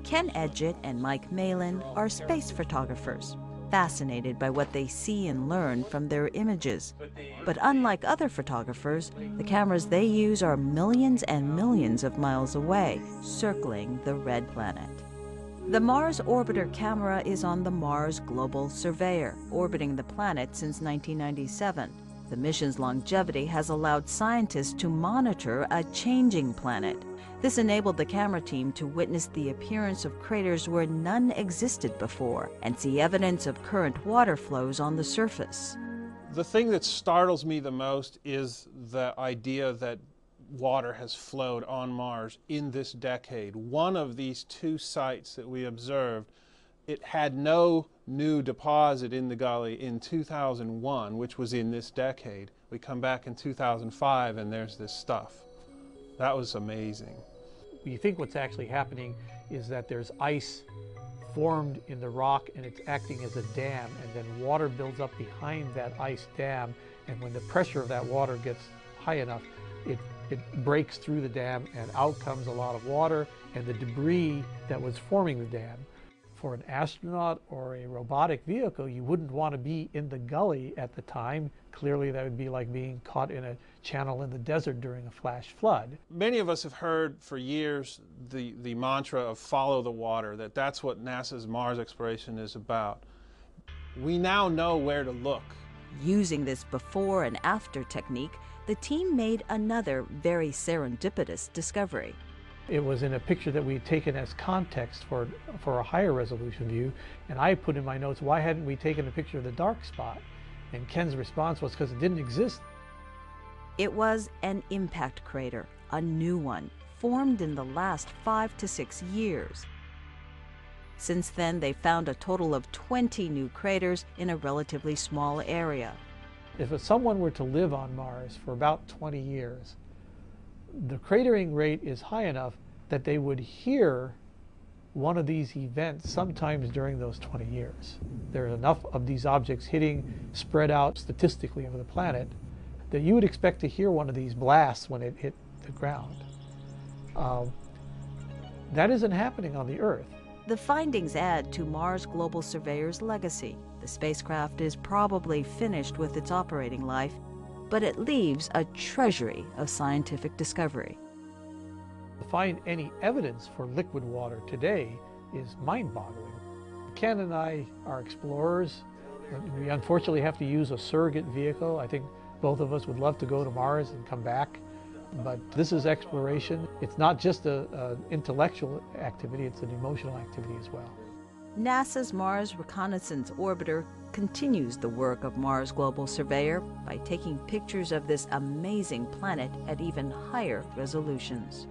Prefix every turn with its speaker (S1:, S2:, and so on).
S1: Ken Edgett and Mike Malin are space photographers, fascinated by what they see and learn from their images. But unlike other photographers, the cameras they use are millions and millions of miles away, circling the red planet. The Mars Orbiter camera is on the Mars Global Surveyor, orbiting the planet since 1997. The mission's longevity has allowed scientists to monitor a changing planet. This enabled the camera team to witness the appearance of craters where none existed before and see evidence of current water flows on the surface.
S2: The thing that startles me the most is the idea that water has flowed on Mars in this decade. One of these two sites that we observed, it had no new deposit in the gully in 2001, which was in this decade. We come back in 2005 and there's this stuff. That was amazing.
S3: You think what's actually happening is that there's ice formed in the rock and it's acting as a dam, and then water builds up behind that ice dam, and when the pressure of that water gets high enough, it breaks through the dam and out comes a lot of water and the debris that was forming the dam. For an astronaut or a robotic vehicle, you wouldn't want to be in the gully at the time. Clearly that would be like being caught in a channel in the desert during a flash flood.
S2: Many of us have heard for years the mantra of follow the water, that's what NASA's Mars exploration is about. We now know where to look.
S1: Using this before and after technique, the team made another very serendipitous discovery.
S3: It was in a picture that we had taken as context for a higher resolution view, and I put in my notes, why hadn't we taken a picture of the dark spot? And Ken's response was because it didn't exist.
S1: It was an impact crater, a new one, formed in the last 5 to 6 years. Since then, they found a total of 20 new craters in a relatively small area.
S3: If someone were to live on Mars for about 20 years, the cratering rate is high enough that they would hear one of these events sometimes during those 20 years. There are enough of these objects hitting, spread out statistically over the planet, that you would expect to hear one of these blasts when it hit the ground. That isn't happening on the Earth.
S1: The findings add to Mars Global Surveyor's legacy. The spacecraft is probably finished with its operating life, but it leaves a treasury of scientific discovery.
S3: To find any evidence for liquid water today is mind-boggling. Ken and I are explorers. We unfortunately have to use a surrogate vehicle. I think both of us would love to go to Mars and come back, but this is exploration. It's not just an intellectual activity, it's an emotional activity as well.
S1: NASA's Mars Reconnaissance Orbiter continues the work of Mars Global Surveyor by taking pictures of this amazing planet at even higher resolutions.